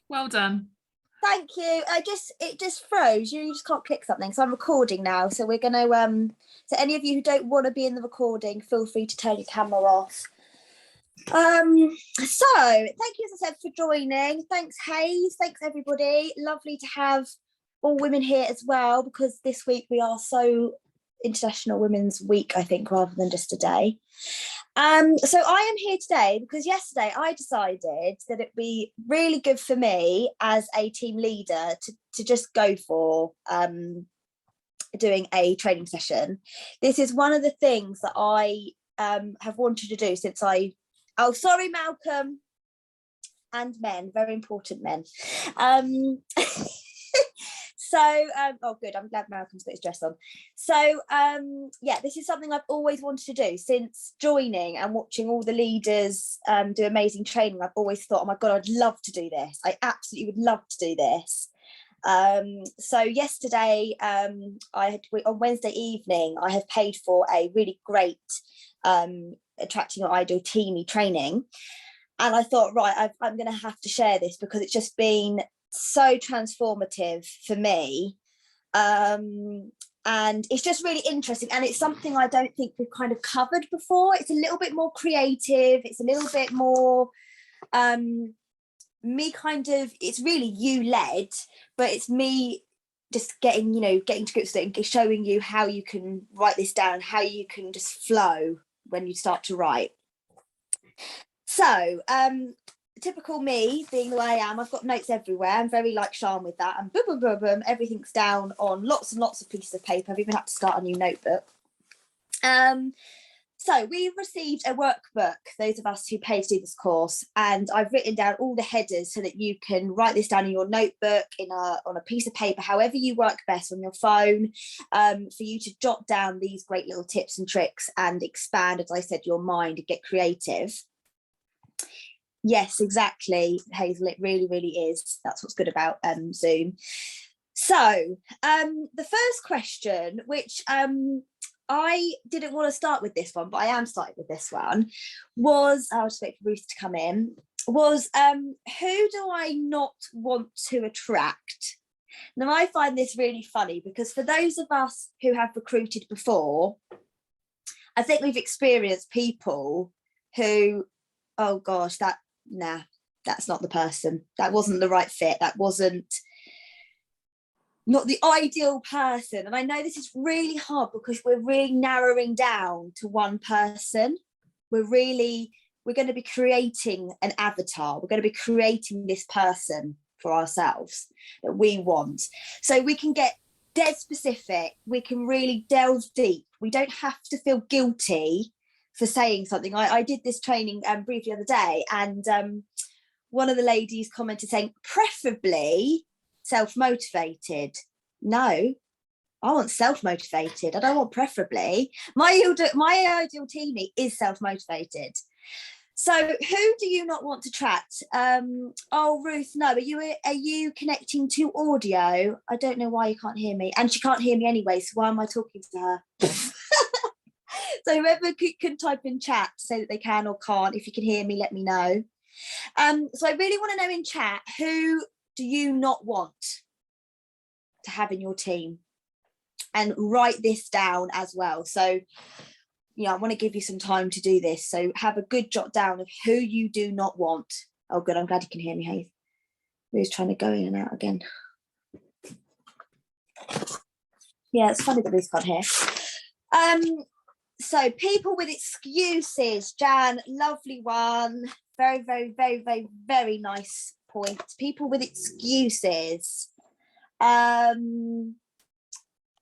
Well done. Thank you. It just froze. You just can't click something. So I'm recording now. So we're gonna so any of you who don't want to be in the recording, feel free to turn your camera off. So thank you, as I said, for joining. Thanks, Hayes. Thanks, everybody. Lovely to have all women here as well, because this week we are so International Women's Week, I think, rather than just a day. So I am here today because yesterday I decided that it'd be really good for me as a team leader to just go for doing a training session. This is one of the things that I have wanted to do since oh, sorry, Malcolm, and men, very important men. So, oh, good. I'm glad Malcolm's got his dress on. So, yeah, this is something I've always wanted to do since joining and watching all the leaders do amazing training. I've always thought, oh my God, I'd love to do this. I absolutely would love to do this. So yesterday, on Wednesday evening, I have paid for a really great Attracting Your Ideal Teamie training. And I thought, right, I'm going to have to share this because it's just been so transformative for me, and it's just really interesting, and it's something I don't think we've kind of covered before. It's a little bit more creative, it's a little bit more me kind of, it's really you led, but it's me just getting to grips with it and showing you how you can write this down, how you can just flow when you start to write. So typical me, being the way I am, I've got notes everywhere. I'm very like Sean with that, and boom, boom, boom, boom, everything's down on lots and lots of pieces of paper. I've even had to start a new notebook. So we've received a workbook, those of us who paid to do this course, and I've written down all the headers so that you can write this down in your notebook, on a piece of paper, however you work best, on your phone, for you to jot down these great little tips and tricks and expand, as I said, your mind and get creative. Yes, exactly, Hazel, it really, really is. That's what's good about Zoom. So the first question, which I didn't want to start with this one, but I am starting with this one, was, I'll just wait for Ruth to come in, was who do I not want to attract? Now, I find this really funny because for those of us who have recruited before, I think we've experienced people who, oh gosh, that's not the person. That wasn't the right fit. That wasn't not the ideal person. And I know this is really hard because we're really narrowing down to one person. We're going to be creating an avatar. We're going to be creating this person for ourselves that we want. So we can get dead specific. We can really delve deep. We don't have to feel guilty for saying something. I did this training briefly the other day, and one of the ladies commented saying, preferably self-motivated. No, I want self-motivated. I don't want preferably. My ideal teamie is self-motivated. So who do you not want to attract? Oh, Ruth, no. Are you connecting to audio? I don't know why you can't hear me. And she can't hear me anyway, so why am I talking to her? So whoever can type in chat to say that they can or can't, if you can hear me, let me know. So I really want to know in chat, who do you not want to have in your team? And write this down as well. So, I want to give you some time to do this. So have a good jot down of who you do not want. Oh, good. I'm glad you can hear me, Hayes. Who's trying to go in and out again? Yeah, it's funny that Ruth can't hear. So people with excuses, Jan, lovely one. Very, very, very, very, very nice point. People with excuses.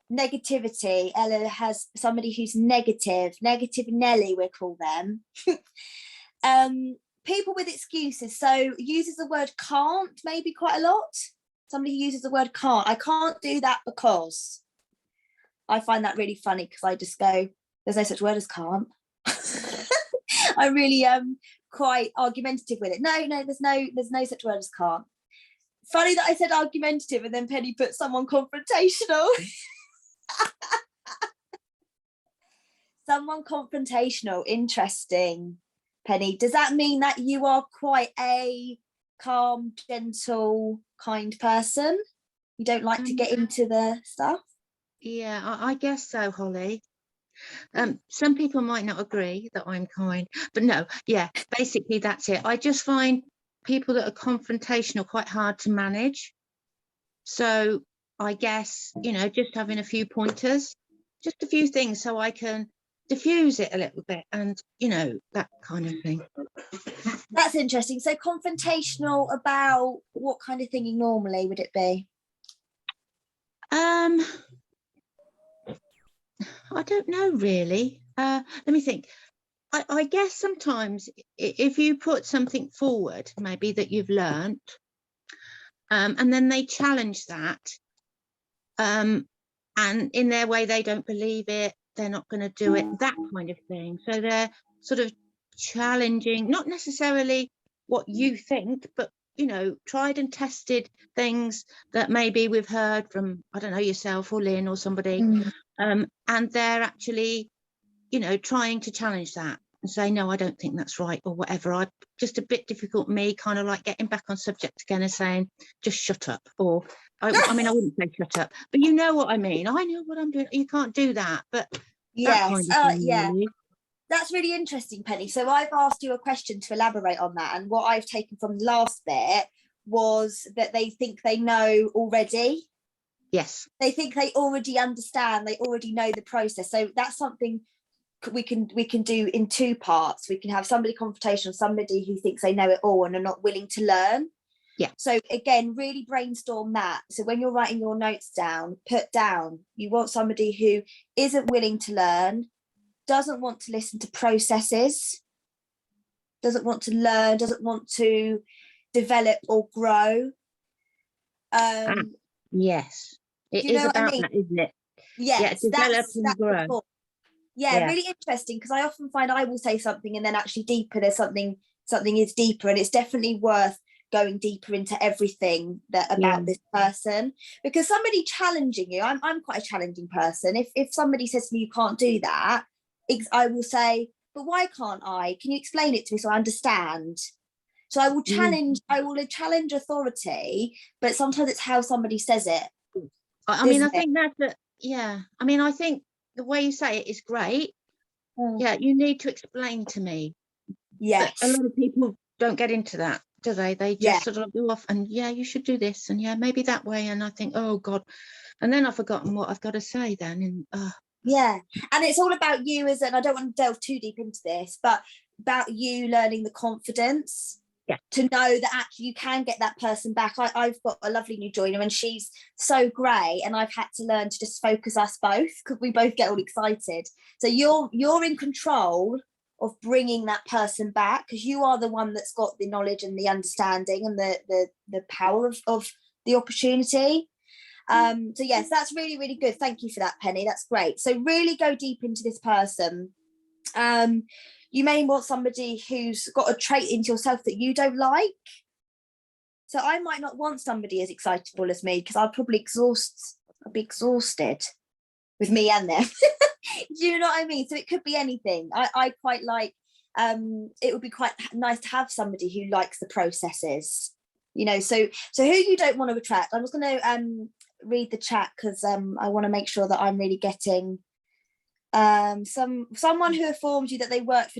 Negativity. Ella has somebody who's negative Nelly, we'll call them. People with excuses, so uses the word can't maybe quite a lot. Somebody who uses the word can't. I can't do that because. I find that really funny because I just go, there's no such word as can't. I really am quite argumentative with it. No, there's no such word as can't. Funny that I said argumentative and then Penny put someone confrontational. Someone confrontational, interesting. Penny, does that mean that you are quite a calm, gentle, kind person. You don't like to get into the stuff. Yeah, I guess so, Holly. Some people might not agree that I'm kind, but no, yeah, basically that's it. I just find people that are confrontational quite hard to manage. So I guess, you know, just having a few pointers, just a few things so I can diffuse it a little bit and, you know, that kind of thing. That's interesting. So confrontational about what kind of thing normally would it be? I don't know really. Let me think. I guess sometimes if you put something forward, maybe that you've learned, and then they challenge that, and in their way they don't believe it, they're not going to do it, that kind of thing. So they're sort of challenging, not necessarily what you think, but you know, tried and tested things that maybe we've heard from, I don't know, yourself or Lynn or somebody, and they're actually, you know, trying to challenge that and say, no, I don't think that's right, or whatever. I just a bit difficult, me kind of like getting back on subject again and saying, just shut up. Or I mean, I wouldn't say shut up, but you know what I mean. I know what I'm doing. You can't do that. But yes, that kind of thing, yeah. really. That's really interesting, Penny. So I've asked you a question to elaborate on that. And what I've taken from the last bit was that they think they know already. Yes. They think they already understand. They already know the process. So that's something we can do in two parts. We can have somebody confrontational, somebody who thinks they know it all and are not willing to learn. Yeah. So again, really brainstorm that. So when you're writing your notes down, put down, you want somebody who isn't willing to learn, doesn't want to listen to processes, doesn't want to learn, doesn't want to develop or grow. Yes, it is about that, isn't it? Yes, yeah, develop and grow. Yeah, really interesting, because I often find I will say something and then actually deeper, there's something is deeper, and it's definitely worth going deeper into everything about this person, because somebody challenging you, I'm quite a challenging person. If somebody says to me, you can't do that, I will say, but why can't I? Can you explain it to me so I understand? So I will challenge, authority, but sometimes it's how somebody says it. I mean, I think that's I mean, I think the way you say it is great. Yeah, you need to explain to me. Yes. But a lot of people don't get into that, do they? They just sort of go off and you should do this and maybe that way. And I think, oh God. And then I've forgotten what I've got to say then. And yeah. And it's all about you, and I don't want to delve too deep into this, but about you learning the confidence. Yeah. To know that actually you can get that person back. I've got a lovely new joiner and she's so great, and I've had to learn to just focus us both, because we both get all excited. So you're in control of bringing that person back, because you are the one that's got the knowledge and the understanding and the power of the opportunity. So yes, that's really, really good. Thank you for that, Penny. That's great. So really go deep into this person. You may want somebody who's got a trait into yourself that you don't like. So I might not want somebody as excitable as me, because I'll probably be exhausted with me and them. Do you know what I mean? So it could be anything. I quite like, it would be quite nice to have somebody who likes the processes, you know. So who you don't want to attract. I'm just going to read the chat, because I want to make sure that I'm really getting someone who informs you that they work for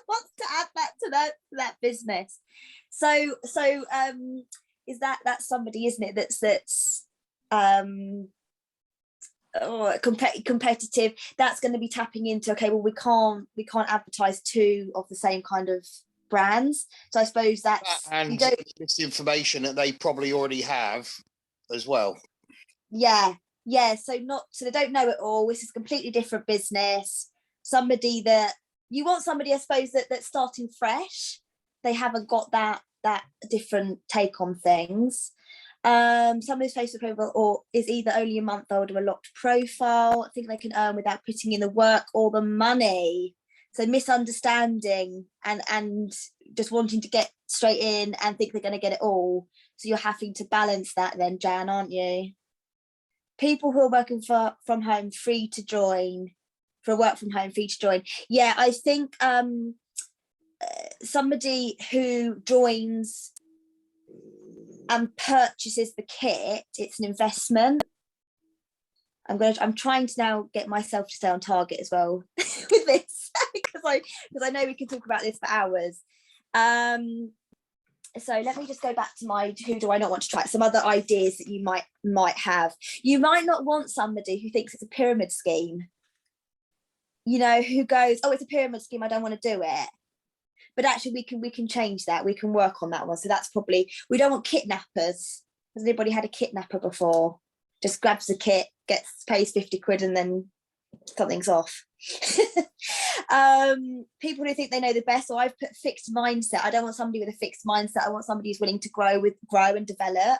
wants to add that to that business. So is that's somebody, isn't it, that's competitive, that's going to be tapping into, okay, well, we can't advertise two of the same kind of brands. So I suppose that's, and it's the information that they probably already have as well. So they don't know it all. This is a completely different business. Somebody that you want, somebody I suppose that's starting fresh. They haven't got that different take on things. Somebody's Facebook profile or is either only a month old or a locked profile. I think they can earn without putting in the work or the money. So misunderstanding and just wanting to get straight in and think they're going to get it all. So you're having to balance that then, Jan, aren't you? People who are working from home, free to join. For work from home, free to join. Yeah, I think somebody who joins and purchases the kit, it's an investment. I'm trying to now get myself to stay on target as well with this because I know we can talk about this for hours. So let me just go back to my who do I not want to track, some other ideas that you might have. You might not want somebody who thinks it's a pyramid scheme, you know, who goes, oh, it's a pyramid scheme, I don't want to do it. But actually we can change that, we can work on that one. So that's probably, we don't want kidnappers. Has anybody had a kidnapper before? Just grabs the kit, pays 50 quid and then something's off. People who think they know the best. So I've put fixed mindset. I don't want somebody with a fixed mindset. I want somebody who's willing to grow and develop.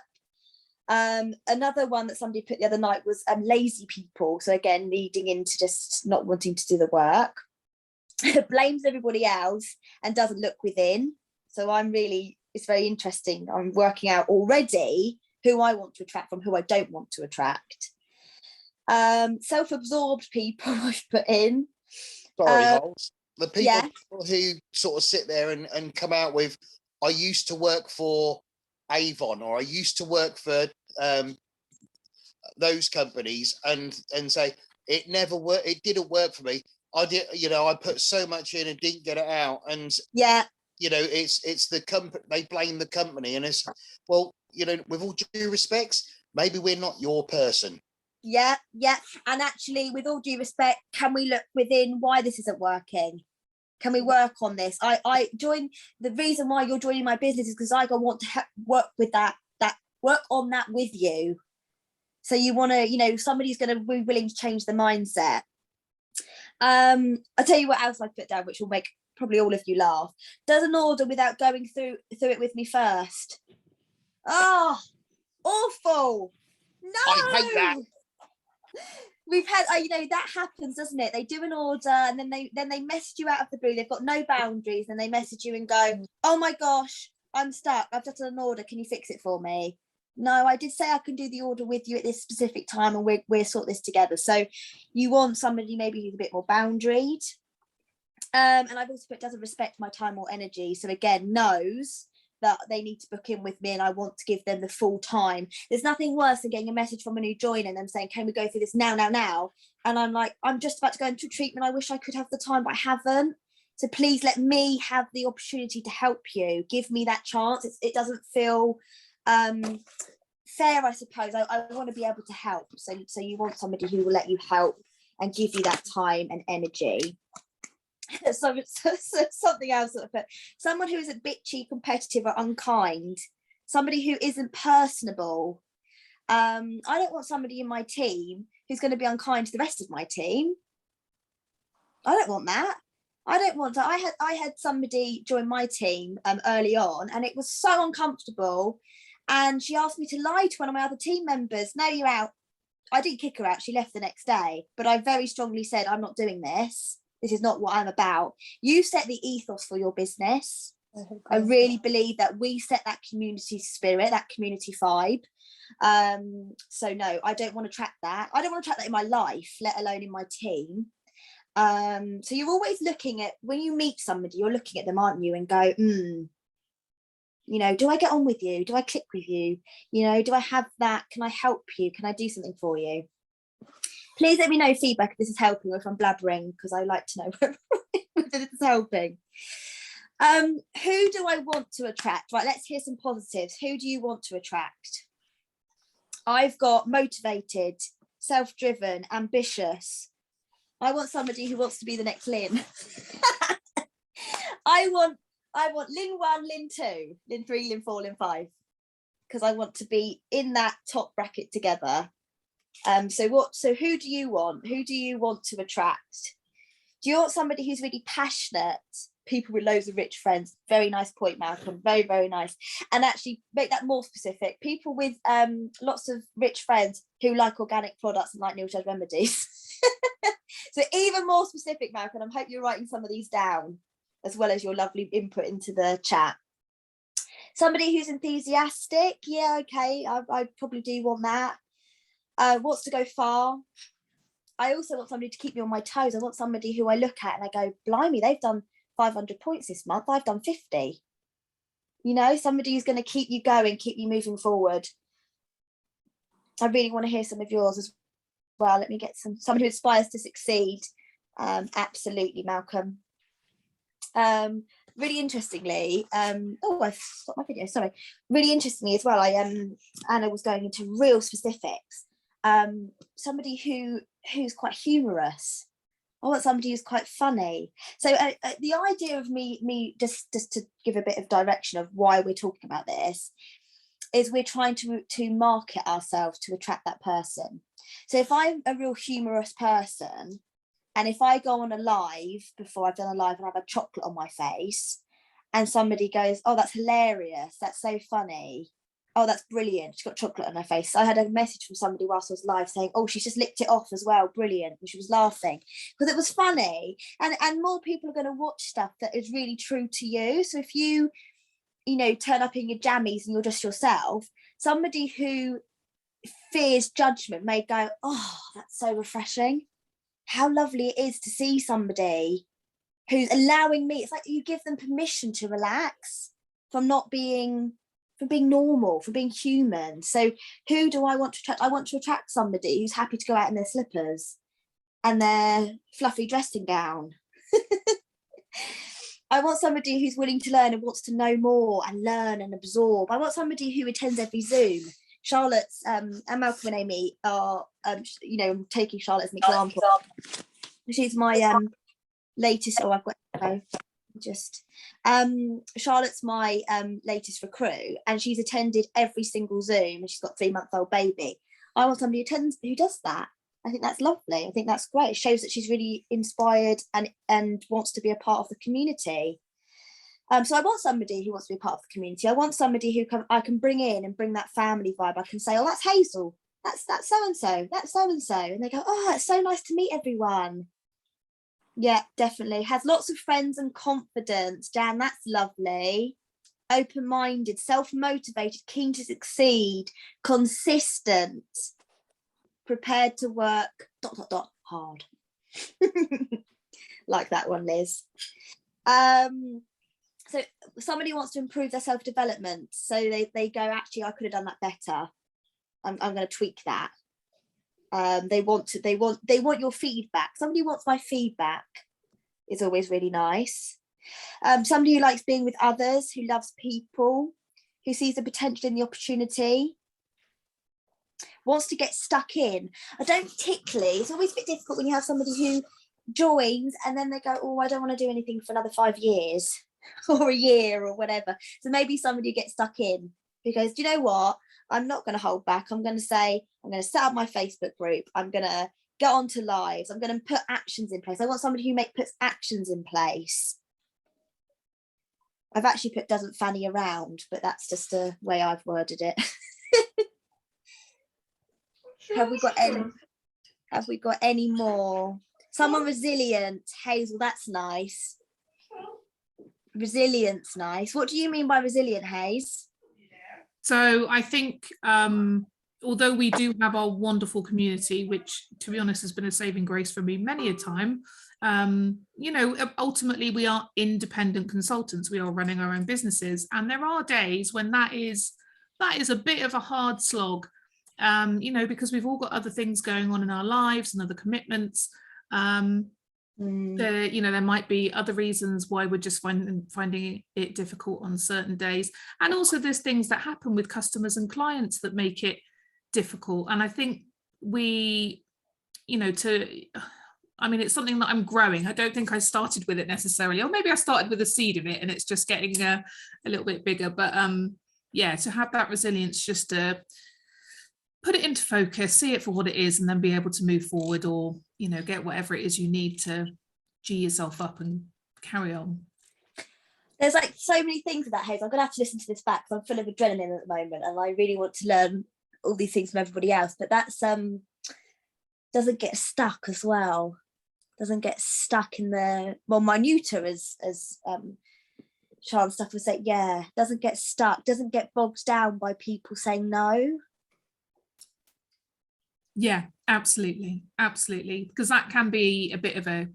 Another one that somebody put the other night was lazy people. So again, leading into just not wanting to do the work. Blames everybody else and doesn't look within. So it's very interesting. I'm working out already who I want to attract from who I don't want to attract. Self-absorbed people I've put in. Sorry, Holes. The people who sort of sit there and come out with, I used to work for Avon, or I used to work for those companies, and say it never worked, it didn't work for me. I did, you know, I put so much in and didn't get it out, and you know, it's the company, they blame the company, and it's, well, you know, with all due respects, maybe we're not your person. Yeah. And actually, with all due respect, can we look within why this isn't working? Can we work on this? I join, the reason why you're joining my business is because I want to work with work on that with you. So you want to, you know, somebody's going to be willing to change the mindset. I'll tell you what else I put down, which will make probably all of you laugh. Does an order without going through it with me first. Oh, awful. No. I hate that. We've had, you know, that happens, doesn't it? They do an order and then they message you out of the blue. They've got no boundaries, and they message you and go, oh my gosh, I'm stuck. I've just done an order. Can you fix it for me? No, I did say I can do the order with you at this specific time, and we'll sort this together. So you want somebody maybe who's a bit more boundaried. And I've also put doesn't respect my time or energy. So again, knows that they need to book in with me and I want to give them the full time. There's nothing worse than getting a message from a new joiner and them saying, can we go through this now? And I'm like, I'm just about to go into treatment. I wish I could have the time, but I haven't. So please let me have the opportunity to help you. Give me that chance. It doesn't feel fair, I suppose. I want to be able to help. So you want somebody who will let you help and give you that time and energy. So something else that I put, someone who isn't bitchy, competitive, or unkind, somebody who isn't personable. I don't want somebody in my team who's going to be unkind to the rest of my team. I don't want that. I don't want to. I had somebody join my team early on, and it was so uncomfortable. And she asked me to lie to one of my other team members. No, you're out. I didn't kick her out. She left the next day. But I very strongly said, I'm not doing this. This is not what I'm about. You set the ethos for your business. I really believe that we set that community spirit, that community vibe. So no, I don't want to track that. I don't want to track that in my life, let alone in my team. So you're always looking at, when you meet somebody, you're looking at them, aren't you? And go, you know, do I get on with you? Do I click with you? You know, do I have that? Can I help you? Can I do something for you? Please let me know feedback if this is helping or if I'm blabbering, because I like to know whether this is helping. Who do I want to attract? Right, let's hear some positives. Who do you want to attract? I've got motivated, self-driven, ambitious. I want somebody who wants to be the next Lynn. I want Lynn 1, Lynn 2, Lynn 3, Lynn 4, Lynn 5, because I want to be in that top bracket together. So who do you want? Who do you want to attract? Do you want somebody who's really passionate? People with loads of rich friends. Very nice point, Malcolm. Very, very nice. And actually make that more specific. People with lots of rich friends who like organic products and like Neil Judge remedies. So even more specific, Malcolm. I hope you're writing some of these down, as well as your lovely input into the chat. Somebody who's enthusiastic. Yeah, okay. I probably do want that. Wants to go far. I also want somebody to keep me on my toes. I want somebody who I look at and I go, blimey, they've done 500 points this month, I've done 50. You know, somebody who's going to keep you going, keep you moving forward. I really want to hear some of yours as well. Let me get somebody who aspires to succeed. Absolutely, Malcolm. Really interestingly, I've stopped my video, sorry. Really interestingly as well, Anna was going into real specifics. Somebody who's quite humorous. I want somebody who's quite funny. So the idea of me just to give a bit of direction of why we're talking about this is we're trying to market ourselves to attract that person. So if I'm a real humorous person, and if I go on a live before I've done a live and I have a chocolate on my face, and somebody goes, oh, that's hilarious, that's so funny, oh, that's brilliant, she's got chocolate on her face. So I had a message from somebody whilst I was live saying, oh, she's just licked it off as well, brilliant, and she was laughing because it was funny. And more people are going to watch stuff that is really true to you. So if you turn up in your jammies and you're just yourself, somebody who fears judgment may go, oh, that's so refreshing. How lovely it is to see somebody who's allowing me. It's like you give them permission to relax from being normal, from being human. So who do I want to attract? I want to attract somebody who's happy to go out in their slippers and their fluffy dressing gown. I want somebody who's willing to learn and wants to know more and learn and absorb. I want somebody who attends every Zoom. Charlotte's and Malcolm and Amy are, I'm taking Charlotte as an example. She's my latest. Oh, I've got Charlotte's my latest recruit, and she's attended every single Zoom, and she's got a 3-month-old baby. I want somebody who does that. I think that's lovely. I think that's great. It shows that she's really inspired and wants to be a part of the community. So I want somebody who wants to be part of the community. I want somebody who I can bring in and bring that family vibe. I can say, oh, that's Hazel. That's so-and-so. That's so-and-so. And they go, oh, it's so nice to meet everyone. Yeah, definitely. Has lots of friends and confidence. Jan, that's lovely. Open-minded, self-motivated, keen to succeed, consistent, prepared to work ... hard. Like that one, Liz. So somebody wants to improve their self-development. So they go, actually, I could have done that better. I'm going to tweak that. They want your feedback. Somebody wants my feedback is always really nice. Somebody who likes being with others, who loves people, who sees the potential in the opportunity, wants to get stuck in. I don't particularly, it's always a bit difficult when you have somebody who joins and then they go, oh, I don't want to do anything for another 5 years or a year or whatever. So maybe somebody who gets stuck in because, do you know what? I'm not going to hold back. I'm going to say, I'm going to set up my Facebook group. I'm going to get onto lives. I'm going to put actions in place. I want somebody who puts actions in place. I've actually put doesn't fanny around, but that's just the way I've worded it. Have we got any more? Someone resilient. Hazel, that's nice. Resilience, nice. What do you mean by resilient, Hayes? So I think although we do have our wonderful community, which to be honest has been a saving grace for me many a time, ultimately we are independent consultants. We are running our own businesses, and there are days when that is a bit of a hard slog, because we've all got other things going on in our lives and other commitments. There might be other reasons why we're just finding it difficult on certain days, and also there's things that happen with customers and clients that make it difficult. And I think it's something that I'm growing. I don't think I started with it necessarily, or maybe I started with a seed of it and it's just getting a little bit bigger, but to have that resilience, just to put it into focus, see it for what it is, and then be able to move forward, or get whatever it is you need to G yourself up and carry on. There's like so many things about Hayes. I'm gonna have to listen to this back because I'm full of adrenaline at the moment and I really want to learn all these things from everybody else. But that's doesn't get stuck as well. Doesn't get stuck in the minuter as Sean stuff would say. Yeah, doesn't get stuck. Doesn't get bogged down by people saying no. Yeah, absolutely, because that can be a bit of a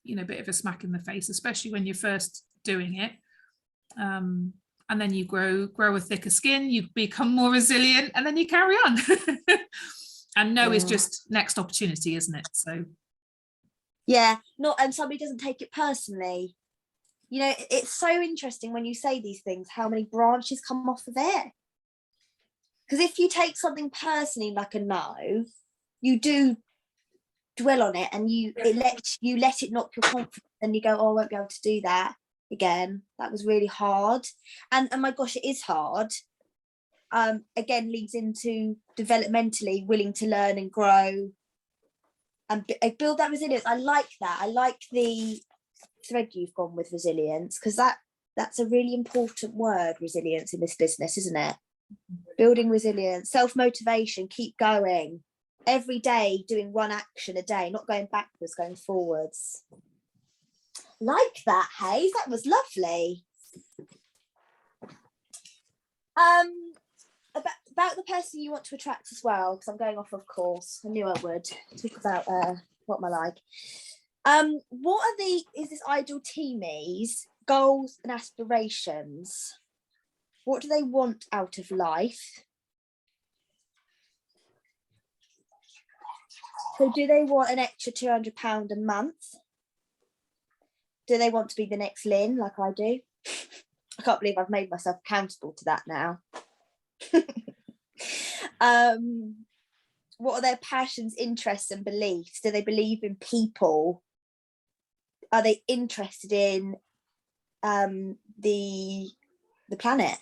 you know, bit of a smack in the face, especially when you're first doing it. And then you grow a thicker skin, you become more resilient, and then you carry on. And no is just next opportunity, isn't it? So yeah, not, and somebody doesn't take it personally. You know, it's so interesting when you say these things, how many branches come off of it. Because if you take something personally like a no, you do dwell on it, and let it knock your confidence, and you go, oh, I won't be able to do that again. That was really hard. And my gosh, it is hard. Again, leads into developmentally willing to learn and grow and build that resilience. I like that. I like the thread you've gone with resilience, because that's a really important word, resilience, in this business, isn't it? Building resilience, self-motivation, keep going every day, doing one action a day, not going backwards, going forwards. Like that, Hayes, that was lovely. About the person you want to attract as well, because I'm going off of course, I knew I would talk about what am I like. What are is this ideal teamies goals and aspirations? What do they want out of life? So do they want an extra £200 a month? Do they want to be the next Lynn like I do? I can't believe I've made myself accountable to that now. What are their passions, interests and beliefs? Do they believe in people? Are they interested in the planet?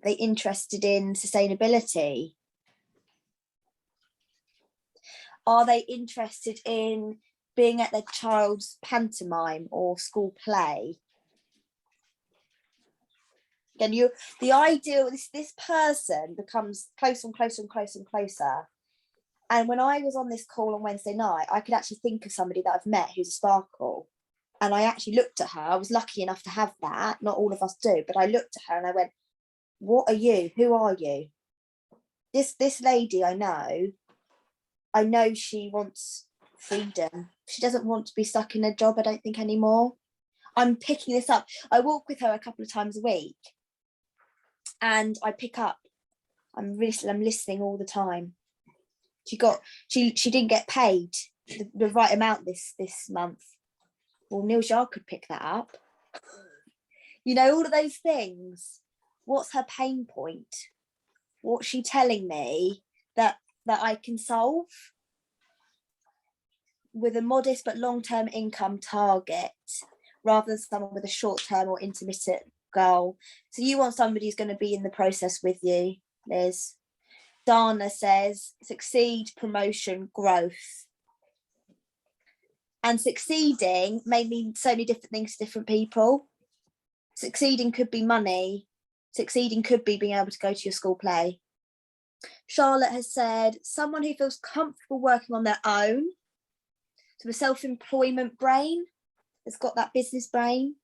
Are they interested in sustainability? Are they interested in being at their child's pantomime or school play? Again, the ideal, this person becomes closer and closer and closer and closer. And when I was on this call on Wednesday night, I could actually think of somebody that I've met who's a sparkle. And I actually looked at her. I was lucky enough to have that. Not all of us do, but I looked at her and I went, what are you? Who are you? This lady I know she wants freedom. She doesn't want to be stuck in a job, I don't think, anymore. I'm picking this up. I walk with her a couple of times a week and I pick up. I'm listening all the time. She didn't get paid the right amount this month. Well, Neil Jar could pick that up. You know, all of those things. What's her pain point? What's she telling me that I can solve with a modest but long-term income target, rather than someone with a short-term or intermittent goal? So you want somebody who's going to be in the process with you, Liz. Dana says succeed, promotion, growth. And succeeding may mean so many different things to different people. Succeeding could be money. Succeeding could be being able to go to your school play. Charlotte has said someone who feels comfortable working on their own. So a self-employment brain has got that business brain,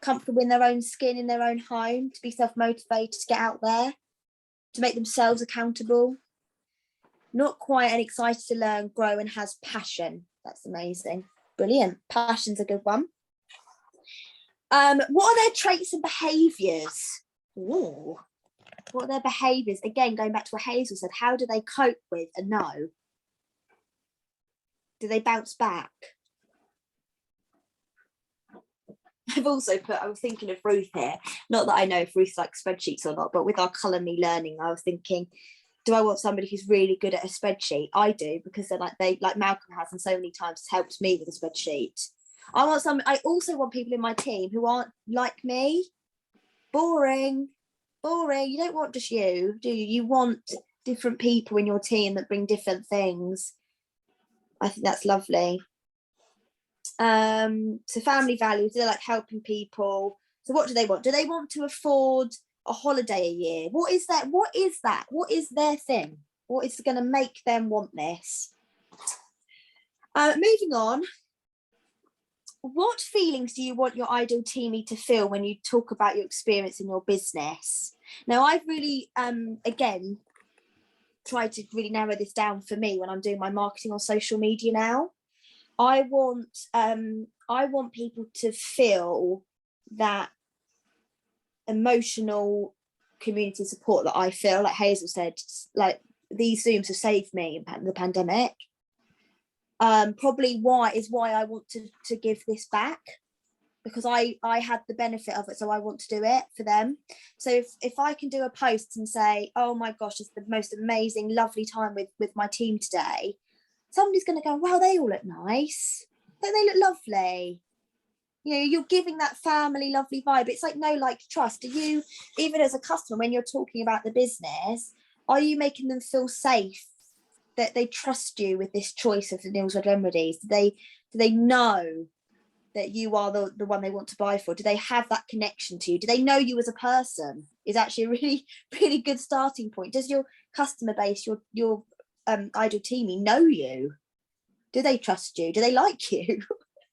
comfortable in their own skin, in their own home, to be self-motivated, to get out there, to make themselves accountable. Not quiet and excited to learn, grow, and has passion. That's amazing. Brilliant. Passion's a good one. What are their traits and behaviours? Ooh. What are their behaviours? Again, going back to what Hazel said, how do they cope with a no? Do they bounce back? I've also I was thinking of Ruth here. Not that I know if Ruth likes spreadsheets or not, but with our Colour Me learning, I was thinking, do I want somebody who's really good at a spreadsheet? I do, because they're like Malcolm has, and so many times helped me with a spreadsheet. I also want people in my team who aren't like me. Boring. You don't want just you, do you? You want different people in your team that bring different things. I think that's lovely. So family values, they're like helping people. So what do they want? Do they want to afford a holiday a year? What is that? What is their thing? What is going to make them want this? Moving on. What feelings do you want your ideal teamie to feel when you talk about your experience in your business? Now, I've really, again, tried to really narrow this down for me when I'm doing my marketing on social media now. I want people to feel that emotional community support that I feel. Like Hazel said, like these Zooms have saved me in the pandemic. Probably why I want to give this back, because I had the benefit of it, so I want to do it for them. So if I can do a post and say, oh my gosh, it's the most amazing, lovely time with my team today, somebody's going to go, wow, they all look nice, they look lovely. You know, you're giving that family lovely vibe. It's like know, like, trust. Are you, even as a customer, when you're talking about the business, are you making them feel safe, that they trust you with this choice of the Neal's Red Remedies? Do they know that you are the one they want to buy for? Do they have that connection to you? Do they know you as a person? Is actually a really, really good starting point. Does your customer base, your ideal teamie, know you? Do they trust you? Do they like you?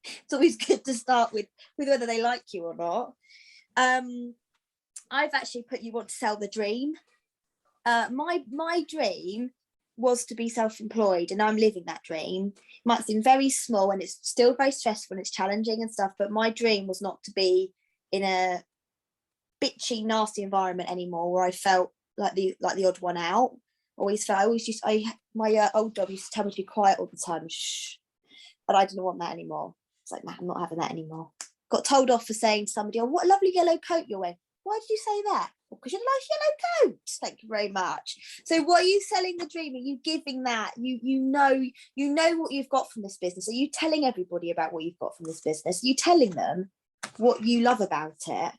It's always good to start with whether they like you or not. I've actually put, you want to sell the dream. My dream was to be self-employed, and I'm living that dream. It might seem very small and it's still very stressful and it's challenging and stuff, but my dream was not to be in a bitchy, nasty environment anymore where I felt like the odd one out. My old job used to tell me to be quiet all the time. Shh. But I didn't want that anymore. It's like, nah, I'm not having that anymore. Got told off for saying to somebody, oh, what a lovely yellow coat you're wearing. Why did you say that? Because you're a nice yellow coat. Thank you very much. So what are you selling the dream? Are you giving that? You know what you've got from this business. Are you telling everybody about what you've got from this business? Are you telling them what you love about it?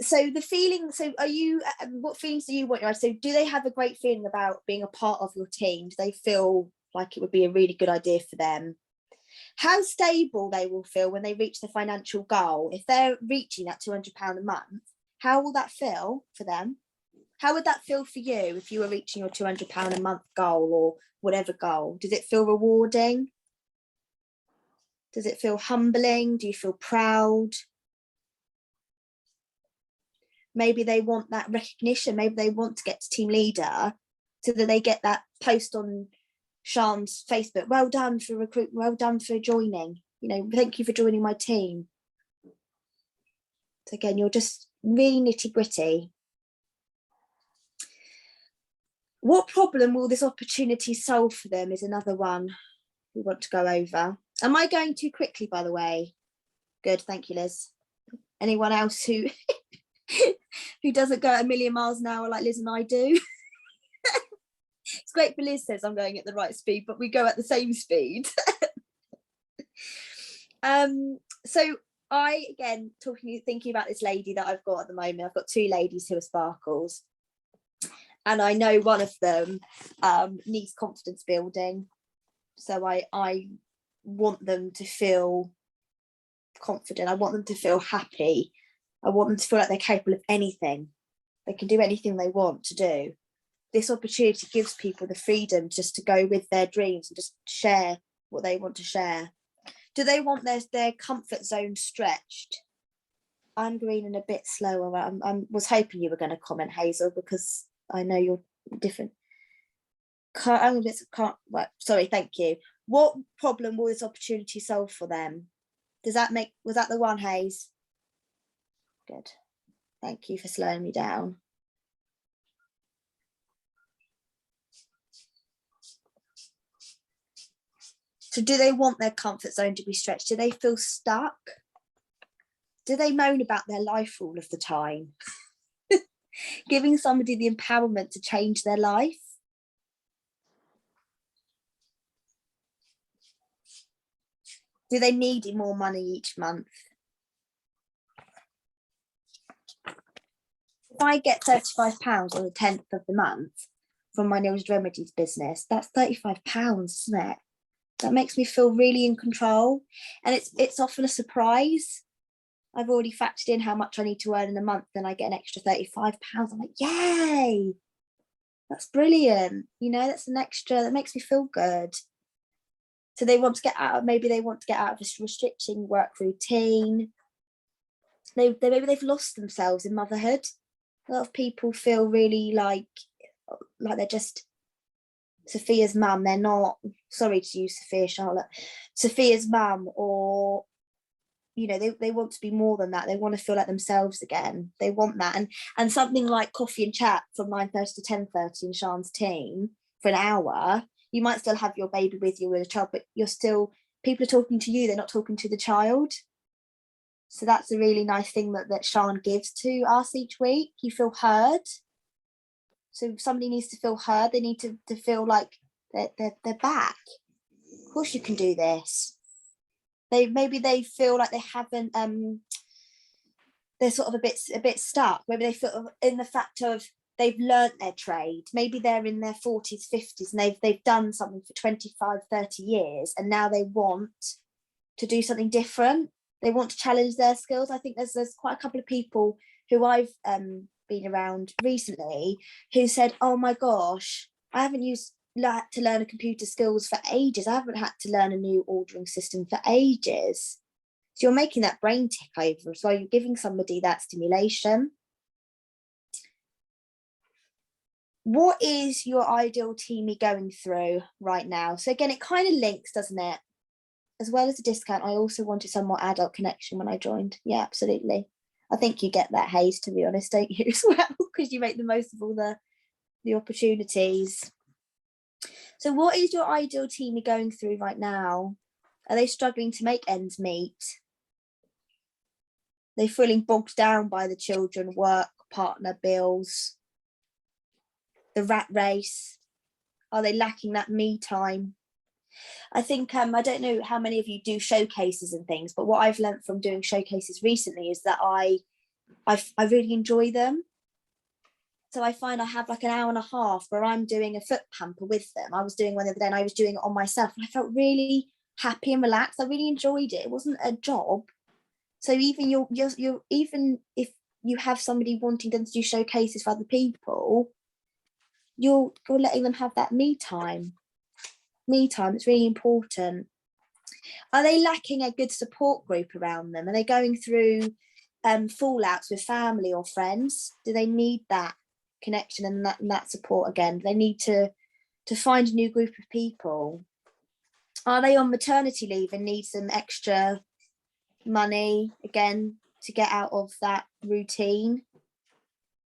So the feeling, so are you, what feelings do you want? So do they have a great feeling about being a part of your team? Do they feel like it would be a really good idea for them? How stable they will feel when they reach the financial goal. If they're reaching that £200 a month, how will that feel for them? How would that feel for you if you were reaching your £200 a month goal or whatever goal? Does it feel rewarding? Does it feel humbling? Do you feel proud? Maybe they want that recognition. Maybe they want to get to team leader so that they get that post on Sian's Facebook. Well done for recruitment. Well done for joining. You know, thank you for joining my team. So again, you're just really nitty gritty. What problem will this opportunity solve for them is another one we want to go over. Am I going too quickly, by the way? Good, thank you, Liz. Anyone else who who doesn't go at 1,000,000 miles an hour like Liz and I do? It's great for Liz says I'm going at the right speed, but we go at the same speed. So I, again, thinking about this lady that I've got at the moment, I've got two ladies who are sparkles. And I know one of them needs confidence building. So I want them to feel confident. I want them to feel happy. I want them to feel like they're capable of anything. They can do anything they want to do. This opportunity gives people the freedom just to go with their dreams and just share what they want to share. Do they want their comfort zone stretched? I'm green and a bit slower. I was hoping you were going to comment, Hazel, because I know you're different. Sorry, thank you. What problem will this opportunity solve for them? Was that the one, Hayes? Good. Thank you for slowing me down. So do they want their comfort zone to be stretched? Do they feel stuck? Do they moan about their life all of the time? Giving somebody the empowerment to change their life. Do they need more money each month? If I get £35 on the 10th of the month from my Neal's Remedies business, that's £35, isn't it? That makes me feel really in control. And it's often a surprise. I've already factored in how much I need to earn in a month, then I get an extra £35. I'm like, yay, that's brilliant. You know, that's an extra, that makes me feel good. So they want to get out, maybe they want to get out of this restricting work routine. Maybe they've lost themselves in motherhood. A lot of people feel really like they're just Sophia's mum. They're not sorry to use Sophia, Charlotte, Sophia's mum, or, you know, they want to be more than that. They want to feel like themselves again. They want that. And something like coffee and chat from 9:30 to 10:30 in Sian's team for an hour, you might still have your baby with you with a child, but you're still, people are talking to you, they're not talking to the child. So that's a really nice thing that Sian gives to us each week. You feel heard. So somebody needs to feel heard. They need to feel like they're back. Of course you can do this. Maybe they feel like they haven't, they're sort of a bit stuck. Maybe they feel in the fact of they've learnt their trade. Maybe they're in their 40s, 50s, and they've done something for 25, 30 years, and now they want to do something different. They want to challenge their skills. I think there's quite a couple of people who I've been around recently who said, oh my gosh, I haven't had to learn a computer skills for ages. I haven't had to learn a new ordering system for ages. So you're making that brain tick over as well. You're giving somebody that stimulation. What is your ideal teamie going through right now? So again, it kind of links, doesn't it? As well as a discount, I also wanted some more adult connection when I joined. Yeah, absolutely. I think you get that, Hayes, to be honest, don't you, as well? Because you make the most of all the opportunities. So what is your ideal teamie going through right now? Are they struggling to make ends meet? Are they feeling bogged down by the children, work, partner, bills, the rat race? Are they lacking that me time? I think, I don't know how many of you do showcases and things, but what I've learned from doing showcases recently is that I really enjoy them. So I find I have like an hour and a half where I'm doing a foot pamper with them. I was doing one the other day and I was doing it on myself, and I felt really happy and relaxed. I really enjoyed it. It wasn't a job. So even you're even if you have somebody wanting them to do showcases for other people, you're letting them have that me time. Me time, it's really important. Are they lacking a good support group around them? Are they going through fallouts with family or friends? Do they need that connection and that support again? Do they need to find a new group of people? Are they on maternity leave and need some extra money again to get out of that routine?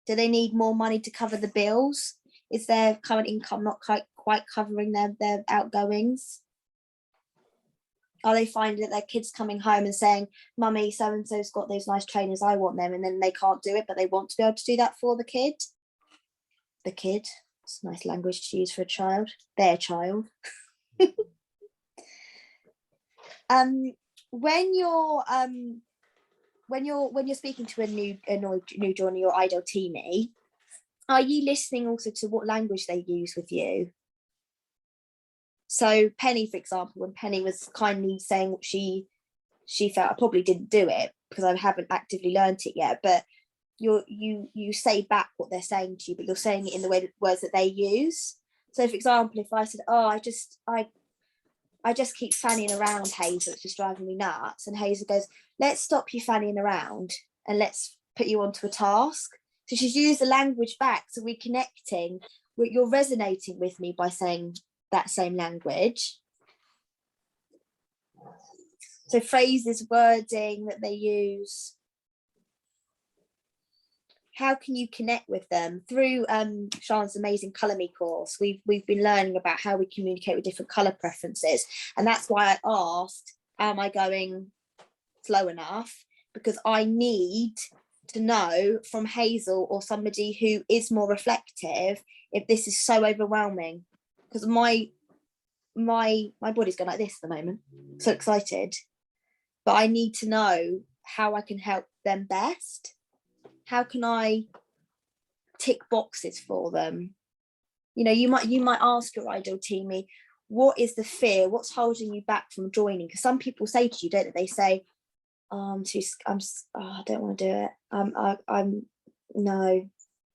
Do they need more money to cover the bills? Is their current income not quite covering their outgoings? Are they finding that their kids coming home and saying, mummy, so-and-so's got those nice trainers, I want them, and then they can't do it, but they want to be able to do that for the kid? The kid, it's nice language to use for a child, their child. When you're speaking to a new joiner, your ideal teamie, are you listening also to what language they use with you? So Penny, for example, when Penny was kindly saying what she felt, I probably didn't do it because I haven't actively learnt it yet, but you say back what they're saying to you, but you're saying it in the words that they use. So for example, if I said, oh, I just keep fanning around, Hazel, it's just driving me nuts, and Hazel goes, let's stop you fanning around and let's put you onto a task. So she's used the language back, so we're connecting, you're resonating with me by saying that same language. So phrases, wording that they use. How can you connect with them? Through Sian's amazing Colour Me course, we've been learning about how we communicate with different colour preferences. And that's why I asked, am I going slow enough? Because I need to know from Hazel or somebody who is more reflective if this is so overwhelming. Because my body's going like this at the moment. So excited. But I need to know how I can help them best. How can I tick boxes for them? You know, you might ask your ideal teamie, what is the fear? What's holding you back from joining? Because some people say to you, don't they? They say, oh, I don't want to do it.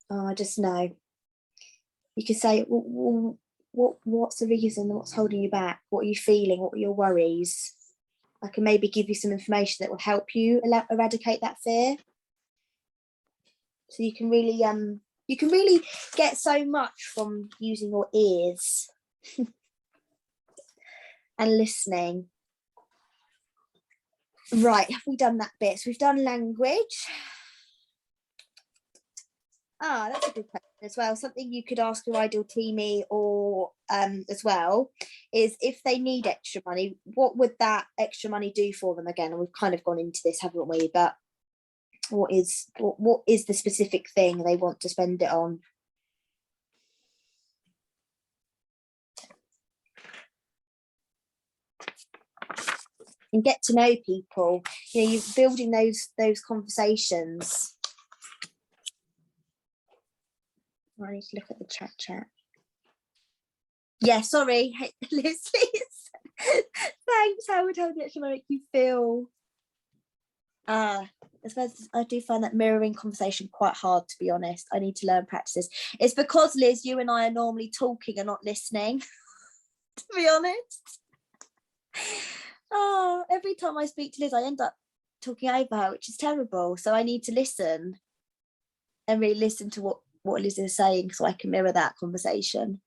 I just know. You can say, well, what's the reason? What's holding you back? What are you feeling? What are your worries? I can maybe give you some information that will help you eradicate that fear. So you can really get so much from using your ears. and listening. Right, have we done that bit? So we've done language. That's a good question as well. Something you could ask your ideal teamie or as well is if they need extra money, what would that extra money do for them? Again, and we've kind of gone into this, haven't we? But what is the specific thing they want to spend it on? And get to know people. You know, you're building those conversations. I need to look at the chat. Yeah, sorry, Liz. Thanks. How would it actually make you feel? I suppose I do find that mirroring conversation quite hard, to be honest. I need to learn practices. It's because, Liz, you and I are normally talking and not listening, to be honest. Every time I speak to Liz, I end up talking over her, which is terrible. So I need to listen and really listen to what Liz is saying so I can mirror that conversation.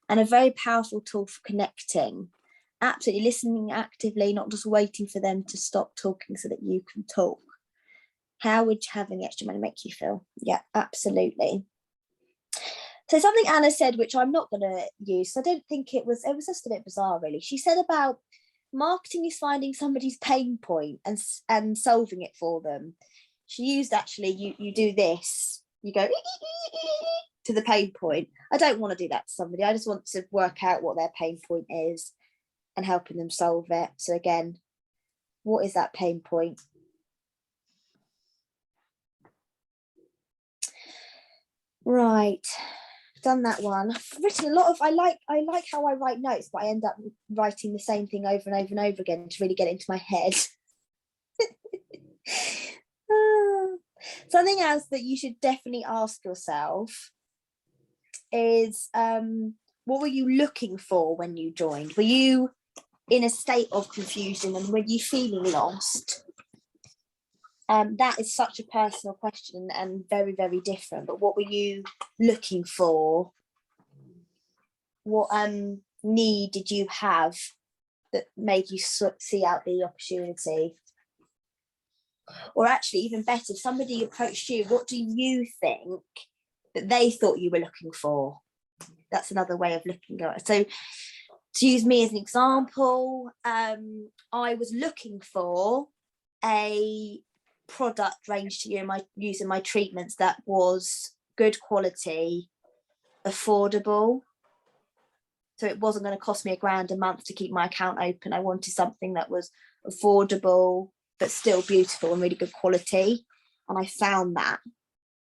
And a very powerful tool for connecting. Absolutely listening actively, not just waiting for them to stop talking so that you can talk. How would having the extra money make you feel? Yeah, absolutely. So something Anna said, which I'm not going to use, so I don't think it was just a bit bizarre, really. She said about marketing is finding somebody's pain point and solving it for them. She used actually, you do this, you go to the pain point. I don't want to do that to somebody. I just want to work out what their pain point is and helping them solve it. So again, what is that pain point? Right, done that one. I've written a lot of, I like how I write notes, but I end up writing the same thing over and over and over again to really get it into my head. Something else that you should definitely ask yourself is, what were you looking for when you joined? Were you in a state of confusion and were you feeling lost? That is such a personal question and very, very different. But what were you looking for? What need did you have that made you see out the opportunity? Or actually, even better, if somebody approached you, what do you think that they thought you were looking for? That's another way of looking at it. So to use me as an example, I was looking for a product range to use in my treatments that was good quality, affordable. So it wasn't going to cost me £1,000 a month to keep my account open. I wanted something that was affordable, but still beautiful and really good quality. And I found that.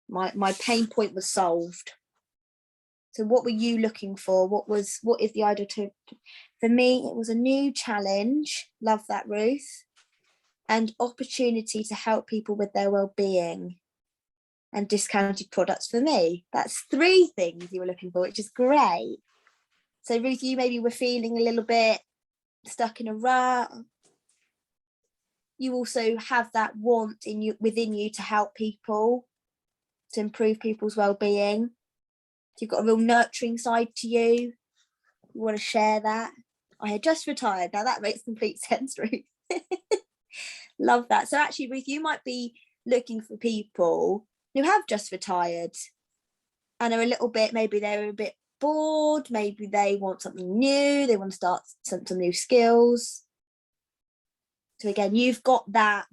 My pain point was solved. So what were you looking for? What is the ideal to? For me, it was a new challenge. Love that, Ruth. And opportunity to help people with their well-being and discounted products for me. That's 3 things you were looking for, which is great. So Ruth, you maybe were feeling a little bit stuck in a rut. You also have that want within you to help people, to improve people's well-being. You've got a real nurturing side to you. You want to share that. I had just retired. Now that makes complete sense, Ruth. Love that. So actually, Ruth, you might be looking for people who have just retired and are a little bit, maybe they're a bit bored, maybe they want something new, they want to start some new skills. So again, you've got that.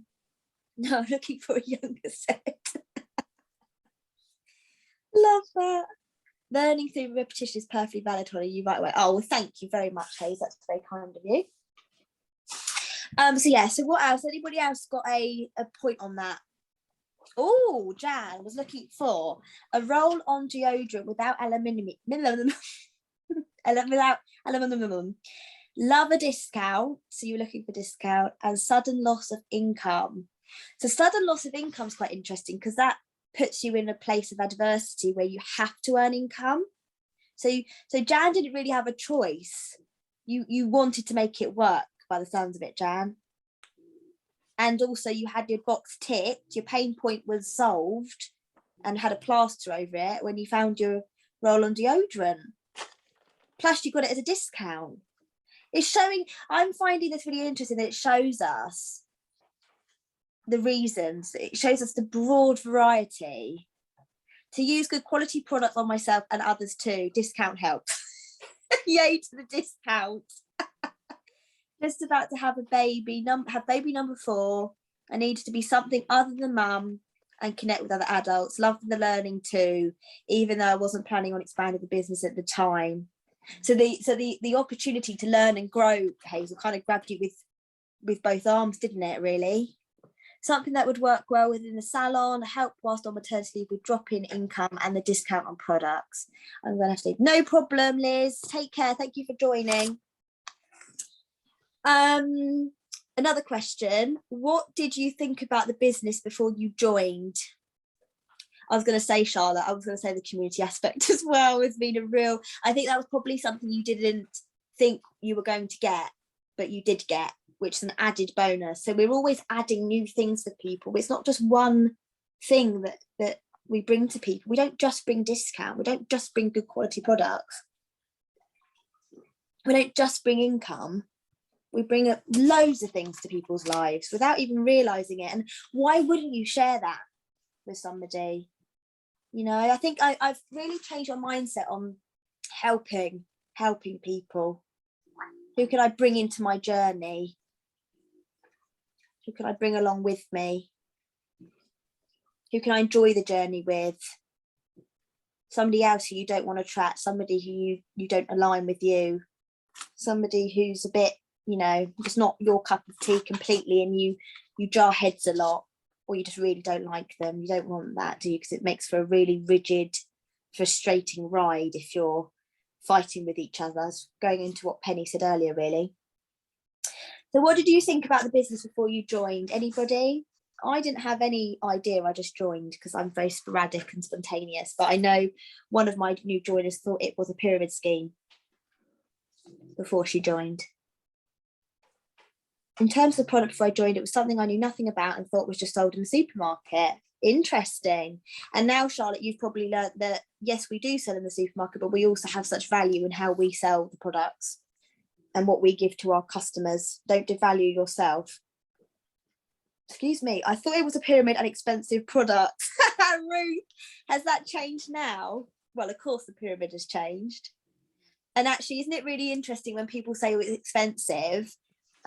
No, looking for a younger set. Love that. Learning through repetition is perfectly valid, Hollie. You right away. Oh, well, thank you very much, Hayes. That's very kind of you. So yeah, so what else? Anybody else got a point on that? Oh, Jan was looking for a roll-on deodorant without aluminium. Love a discount. So you're looking for discount and sudden loss of income. So sudden loss of income is quite interesting because that puts you in a place of adversity where you have to earn income. So Jan didn't really have a choice. You wanted to make it work by the sounds of it, Jan. And also you had your box ticked, your pain point was solved and had a plaster over it when you found your roll-on deodorant. Plus you got it as a discount. It's showing, I'm finding this really interesting, that it shows us the reasons, it shows us the broad variety. To use good quality products on myself and others too. Discount helps. Yay to the discount. Just about to have a baby, baby number 4. I needed to be something other than mum and connect with other adults. Loved the learning too, even though I wasn't planning on expanding the business at the time. So the opportunity to learn and grow, Hazel, kind of grabbed you with both arms, didn't it, really? Something that would work well within the salon, help whilst on maternity leave with drop-in income and the discount on products. I'm going to have to say, no problem, Liz. Take care. Thank you for joining. Another question. What did you think about the business before you joined? I was going to say, Charlotte, I was going to say the community aspect as well has been a real, I think that was probably something you didn't think you were going to get, but you did get, which is an added bonus. So we're always adding new things for people. It's not just one thing that we bring to people. We don't just bring discount. We don't just bring good quality products. We don't just bring income. We bring up loads of things to people's lives without even realizing it. And why wouldn't you share that with somebody? You know, I think I've really changed my mindset on helping people. Who can I bring into my journey? Who can I bring along with me? Who can I enjoy the journey with? Somebody else who you don't want to attract, somebody who you don't align with you, somebody who's a bit, you know, just not your cup of tea completely, and you jar heads a lot, or you just really don't like them. You don't want that, do you? Because it makes for a really rigid, frustrating ride if you're fighting with each other. Going into what Penny said earlier, really. So what did you think about the business before you joined? Anybody? I didn't have any idea. I just joined because I'm very sporadic and spontaneous. But I know one of my new joiners thought it was a pyramid scheme before she joined. In terms of the product before I joined, it was something I knew nothing about and thought was just sold in the supermarket. Interesting. And now, Charlotte, you've probably learned that, yes, we do sell in the supermarket, but we also have such value in how we sell the products and what we give to our customers. Don't devalue yourself. Excuse me, I thought it was a pyramid and expensive product. Ruth, has that changed now? Well, of course the pyramid has changed. And actually, isn't it really interesting when people say it's expensive?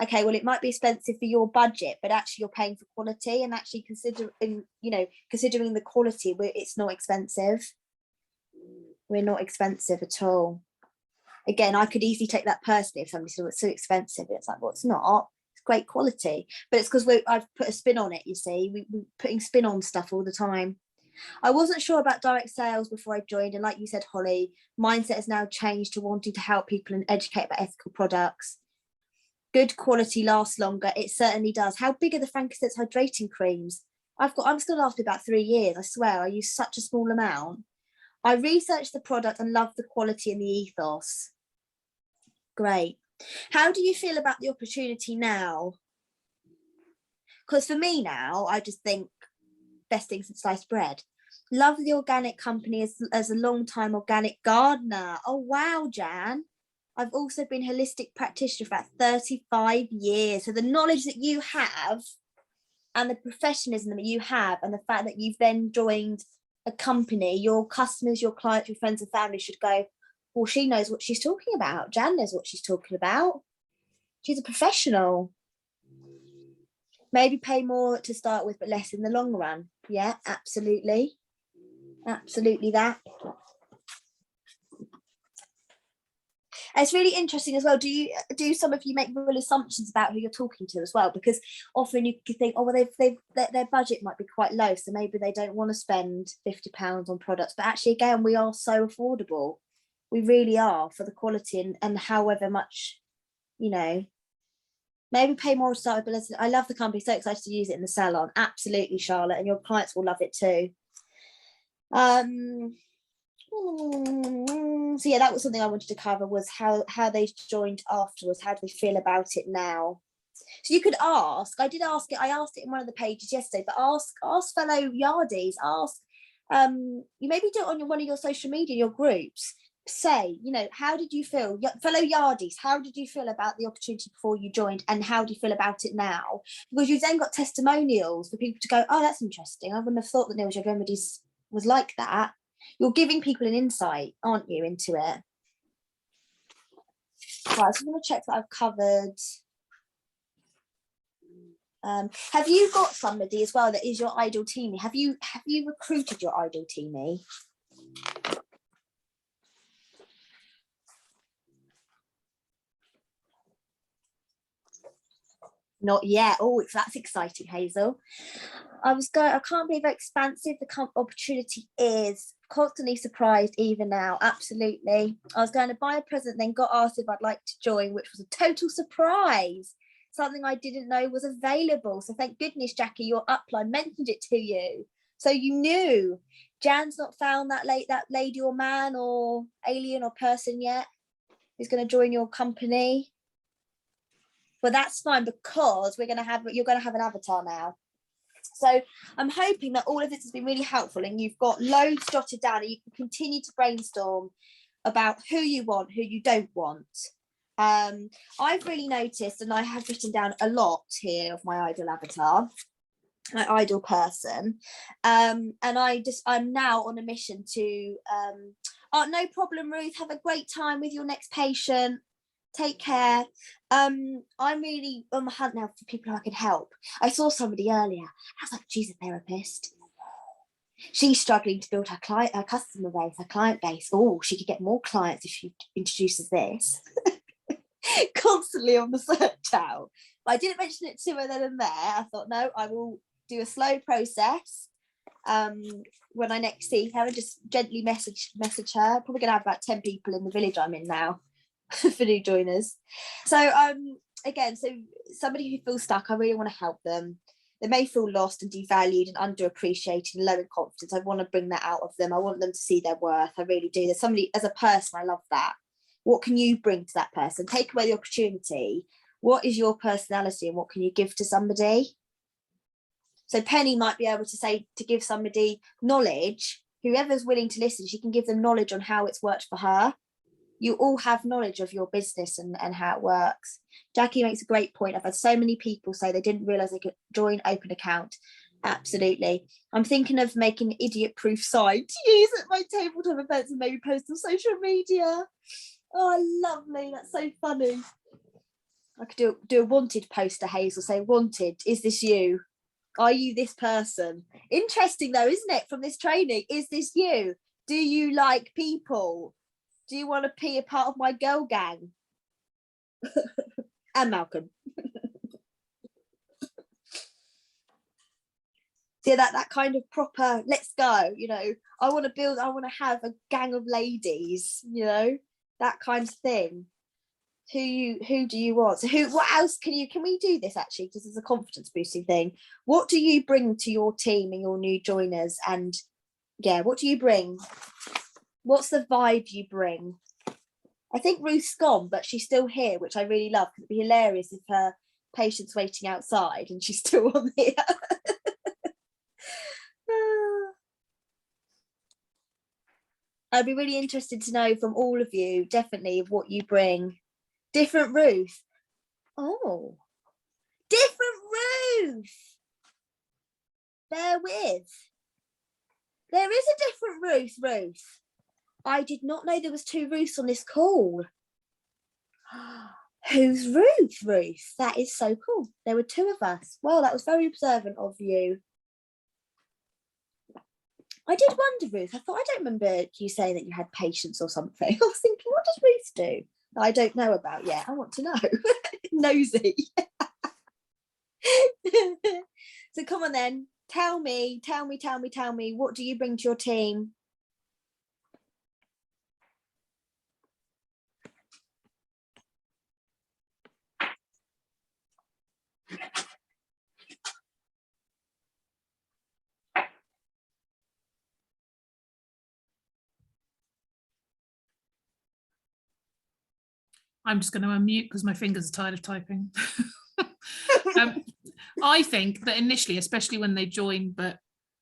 Okay, well, it might be expensive for your budget, but actually you're paying for quality, and actually considering the quality, it's not expensive. We're not expensive at all. Again, I could easily take that personally if somebody said, oh, it's so expensive. It's like, well, it's not. It's great quality. But it's because I've put a spin on it, you see. We're putting spin on stuff all the time. I wasn't sure about direct sales before I joined. And like you said, Holly, mindset has now changed to wanting to help people and educate about ethical products. Good quality lasts longer. It certainly does. How big are the frankincense hydrating creams? I'm still after about 3 years. I swear, I use such a small amount. I researched the product and loved the quality and the ethos. Great. How do you feel about the opportunity now? Because for me now, I just think best thing since sliced bread. Love the organic company as a long-time organic gardener. Oh, wow, Jan. I've also been a holistic practitioner for about 35 years. So the knowledge that you have and the professionalism that you have and the fact that you've then joined a company, your customers, your clients, your friends and family should go, well, she knows what she's talking about. Jan knows what she's talking about. She's a professional. Maybe pay more to start with, but less in the long run. Yeah, absolutely. Absolutely that. It's really interesting as well. Do some of you make real assumptions about who you're talking to as well? Because often you could think, oh, well, their budget might be quite low, so maybe they don't want to spend £50 on products. But actually, again, we are so affordable. We really are, for the quality and however much, maybe pay more to start with. But I love the company. So excited to use it in the salon. Absolutely, Charlotte, and your clients will love it too. So yeah, that was something I wanted to cover, was how they joined afterwards. How do they feel about it now? So you could ask. I asked it in one of the pages yesterday, but ask fellow yardies. You maybe do it on one of your social media, your groups. say, you know, how did you feel, fellow Yardies, how did you feel about the opportunity before you joined, and how do you feel about it now? Because you've then got testimonials for people to go, oh, that's interesting, I wouldn't have thought that Neil Yoga Remedies was like that. You're giving people an insight, aren't you, into it? Right, so I'm going to check that I've covered. Have you got somebody as well that is your ideal teamie? Have you recruited your ideal teamie? Not yet. Oh, that's exciting, Hazel. I can't believe how expansive the opportunity is. Constantly surprised even now. Absolutely. I was going to buy a present, then got asked if I'd like to join, which was a total surprise. Something I didn't know was available. So thank goodness, Jackie, your upline mentioned it to you. So you knew. Jan's not found that lady or man or alien or person yet who's going to join your company. But that's fine, because you're going to have an avatar now. So I'm hoping that all of this has been really helpful, and you've got loads jotted down, and you can continue to brainstorm about who you want, who you don't want. I've really noticed, and I have written down a lot here of my ideal avatar, my ideal person, and I'm now on a mission to no problem, Ruth, have a great time with your next patient, take care. I'm really on the hunt now for people who I can help. I saw somebody earlier, I was like, she's a therapist, she's struggling to build her customer base, her client base. Oh, she could get more clients if she introduces this. Constantly on the search out, but I didn't mention it to her then and there. I thought, no, I will do a slow process when I next see her, and just gently message her. Probably gonna have about 10 people in the village I'm in now for new joiners. So again, so somebody who feels stuck, I really want to help them. They may feel lost and devalued and underappreciated and low in confidence. I want to bring that out of them. I want them to see their worth. I really do. There's somebody, as a person, I love that. What can you bring to that person? Take away the opportunity. What is your personality, and what can you give to somebody? So Penny might be able to say, to give somebody knowledge. Whoever's willing to listen, she can give them knowledge on how it's worked for her. You all have knowledge of your business and how it works. Jackie makes a great point. I've had so many people say they didn't realise they could join, open account. Absolutely. I'm thinking of making an idiot-proof site to use at my tabletop events and maybe post on social media. Oh, lovely. That's so funny. I could do a wanted poster, Hazel, say, wanted, is this you? Are you this person? Interesting though, isn't it, from this training? Is this you? Do you like people? Do you want to be a part of my girl gang? And Malcolm. So that kind of proper, let's go, you know, I want to have a gang of ladies, you know, that kind of thing. Who do you want? So what else can we do this actually, because it's a confidence boosting thing. What do you bring to your team and your new joiners? And yeah, what do you bring? What's the vibe you bring? I think Ruth's gone, but she's still here, which I really love, because it'd be hilarious if her patient's waiting outside and she's still on here. I'd be really interested to know from all of you, definitely, of what you bring. Different Ruth. Oh, different Ruth. Bear with. There is a different Ruth. I did not know there was 2 Ruths on this call. Who's Ruth? That is so cool. There were 2 of us. Well, that was very observant of you. I did wonder, Ruth. I thought, I don't remember you saying that you had patients or something. I was thinking, what does Ruth do that I don't know about yet? I want to know. Nosy. So come on then. Tell me, what do you bring to your team? I'm just going to unmute because my fingers are tired of typing. I think that initially, especially when they join, but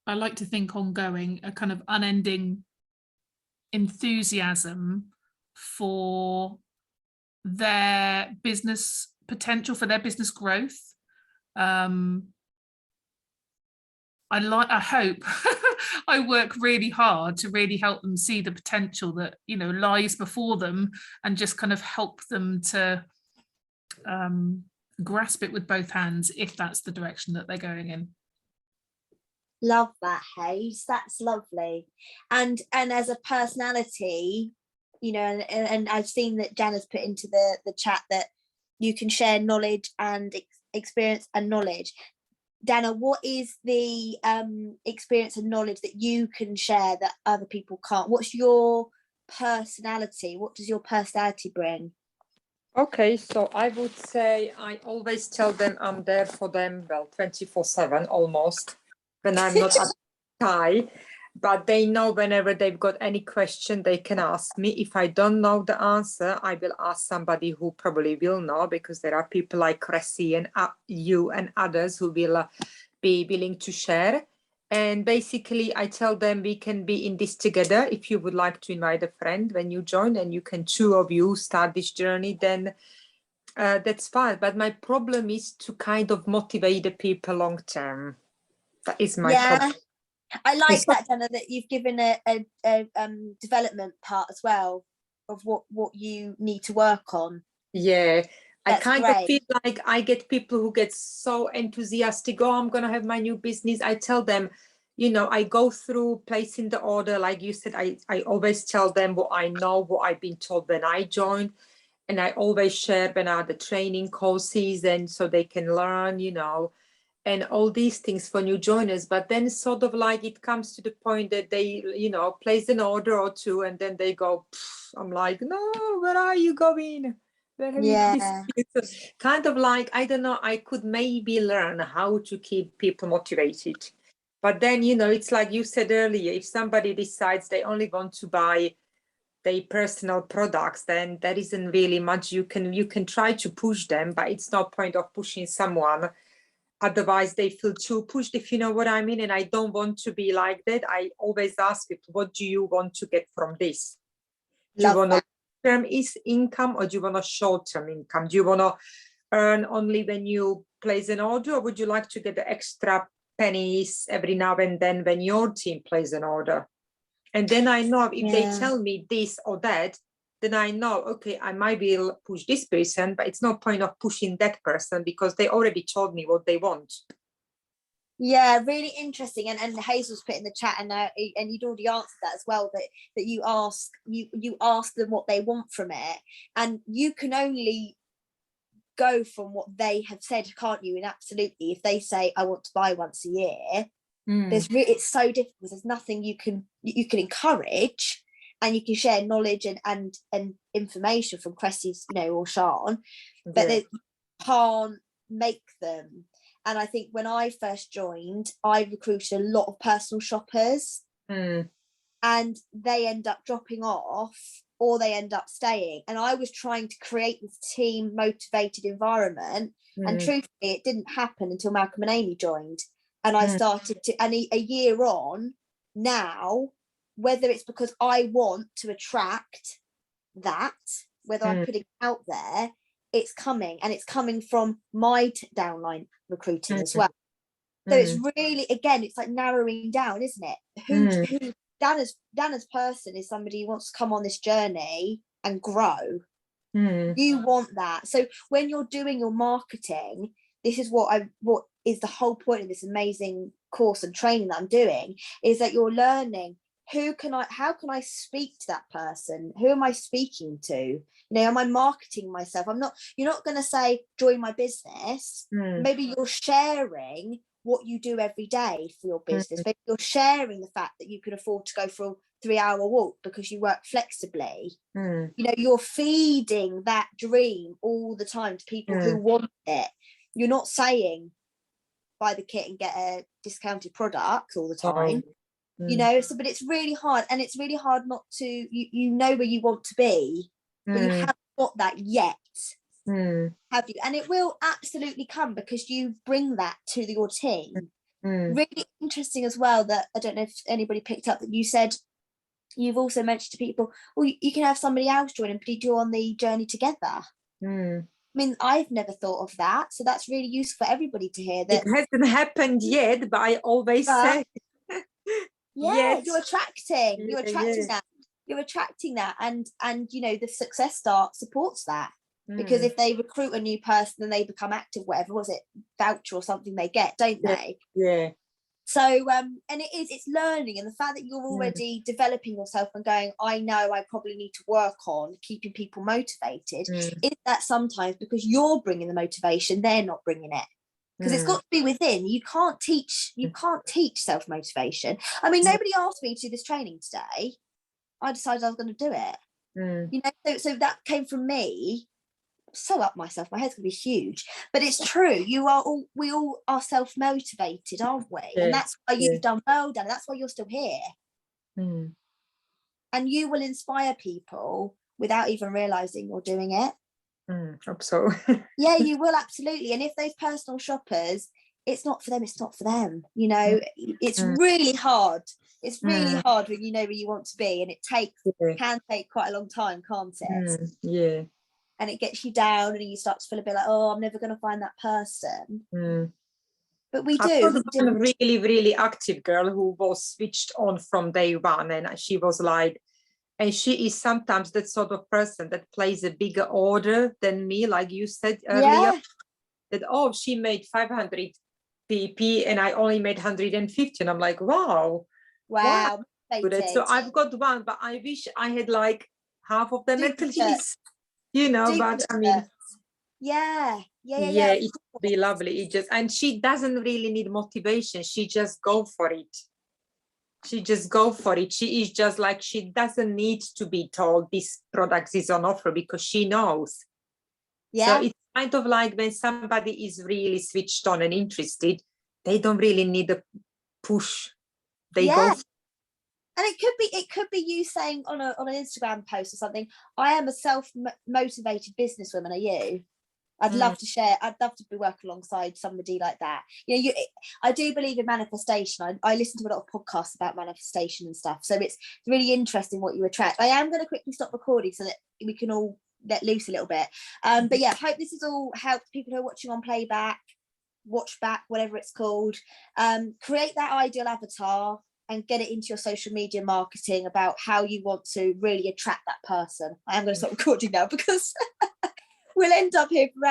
I like to think ongoing, a kind of unending enthusiasm for their business potential, for their business growth. I hope I work really hard to really help them see the potential that, you know, lies before them, and just kind of help them to grasp it with both hands if that's the direction that they're going in. Love that, Hayes. That's lovely. And as a personality, you know, and I've seen that Jan has put into the chat that you can share knowledge and experience and knowledge. Dana, what is the experience and knowledge that you can share that other people can't? What's your personality? What does your personality bring? Okay, so I would say I always tell them I'm there for them, well, 24/7 almost, when I'm not at high, but they know whenever they've got any question, they can ask me. If I don't know the answer, I will ask somebody who probably will know, because there are people like Cressy and you and others who will be willing to share. And basically, I tell them we can be in this together. If you would like to invite a friend when you join, and you can, two of you, start this journey, then that's fine. But my problem is to kind of motivate the people long term. That is my problem. I like that, Dana, that you've given a development part as well of what you need to work on. Yeah. That's I kind great. of feel like I get people who get so enthusiastic. Oh, I'm going to have my new business. I tell them, you know, I go through placing the order. Like you said, I always tell them what I know, what I've been told when I joined. And I always share when are the training courses, and so they can learn, you know, and all these things for new joiners. But then sort of like it comes to the point that they, you know, place an order or two, and then they go, I'm like, no, where are you going? Yeah. Kind of like, I don't know, I could maybe learn how to keep people motivated. But then, you know, it's like you said earlier, if somebody decides they only want to buy their personal products, then there isn't really much you can try to push them, but it's no point of pushing someone. Otherwise they feel too pushed, if you know what I mean. And I don't want to be like that. I always ask people, what do you want to get from this? Do you want a long-term income, or do you want a short-term income? Do you want to earn only when you place an order, or would you like to get the extra pennies every now and then when your team places an order? And then I know if they tell me this or that, then I know, okay, I might be able to push this person, but it's no point of pushing that person because they already told me what they want. Yeah, really interesting. And Hazel's put in the chat, and you'd already answered that as well, that you ask them what they want from it, and you can only go from what they have said, can't you? And absolutely, if they say I want to buy once a year, it's so difficult because there's nothing you can encourage, and you can share knowledge and information from Cressy's, you know, or Sean, but they can't make them. And I think when I first joined, I recruited a lot of personal shoppers, and they end up dropping off or they end up staying. And I was trying to create this team motivated environment, and truthfully, it didn't happen until Malcolm and Amy joined. And I started to, and a year on now, whether it's because I want to attract that, whether I'm putting it out there, it's coming, and it's coming from my downline recruiting as well. So it's really, again, it's like narrowing down, isn't it? Who Dana's person is somebody who wants to come on this journey and grow. You want that. So when you're doing your marketing, this is what is the whole point of this amazing course and training that I'm doing, is that you're learning how can I speak to that person? Who am I speaking to? You know, am I marketing myself? You're not going to say join my business. Maybe you're sharing what you do every day for your business. Maybe you're sharing the fact that you can afford to go for a 3-hour walk because you work flexibly. You know, you're feeding that dream all the time to people who want it. You're not saying buy the kit and get a discounted product all the time. You know, so, but it's really hard, and it's really hard not to, you know where you want to be, but you haven't got that yet, have you? And it will absolutely come because you bring that to your team. Really interesting as well that, I don't know if anybody picked up that you said you've also mentioned to people, well, you can have somebody else join and put you on the journey together. I mean, I've never thought of that, so that's really useful for everybody to hear. That it hasn't happened yet, but I always say, yeah, you're attracting that. You're attracting that, and you know, the Success Start supports that, because if they recruit a new person and they become active, whatever was it, voucher or something they get, don't they? Yeah. So and it's learning, and the fact that you're already developing yourself and going, I know I probably need to work on keeping people motivated, is that sometimes because you're bringing the motivation, they're not bringing it, because it's got to be within. You can't teach self-motivation. I mean, nobody asked me to do this training today. I decided I was going to do it. You know, so that came from me. So up myself, my head's gonna be huge, but it's true. We all are self-motivated, aren't we? And that's why you've done well, Dan. That's why you're still here. And you will inspire people without even realizing you're doing it. Hope so. Yeah, you will, absolutely. And if those personal shoppers, it's not for them, it's not for them. You know, it's really hard. It's really hard when you know where you want to be, and it can take quite a long time, can't it? Yeah. And it gets you down, and you start to feel a bit like, oh, I'm never going to find that person. But we do. I've got a really, really active girl who was switched on from day one, and she was like, and she is sometimes that sort of person that plays a bigger order than me, like you said earlier. That, oh, she made 500 pp and I only made 150, and I'm like, wow. So I've got one, but I wish I had like half of them at least. You know, but I mean, yeah, it would be lovely. And she doesn't really need motivation. She just go for it. She is just like, she doesn't need to be told this product is on offer, because she knows. So it's kind of like when somebody is really switched on and interested, they don't really need a push. They go. And it could be you saying on an Instagram post or something, I am a self-motivated businesswoman. Are you? I'd love to share. I'd love to work alongside somebody like that. You know, I do believe in manifestation. I listen to a lot of podcasts about manifestation and stuff. So it's really interesting what you attract. I am going to quickly stop recording so that we can all let loose a little bit. But yeah, hope this has all helped people who are watching on playback, watch back, whatever it's called. Create that ideal avatar and get it into your social media marketing about how you want to really attract that person. I am going to stop recording now because we'll end up here for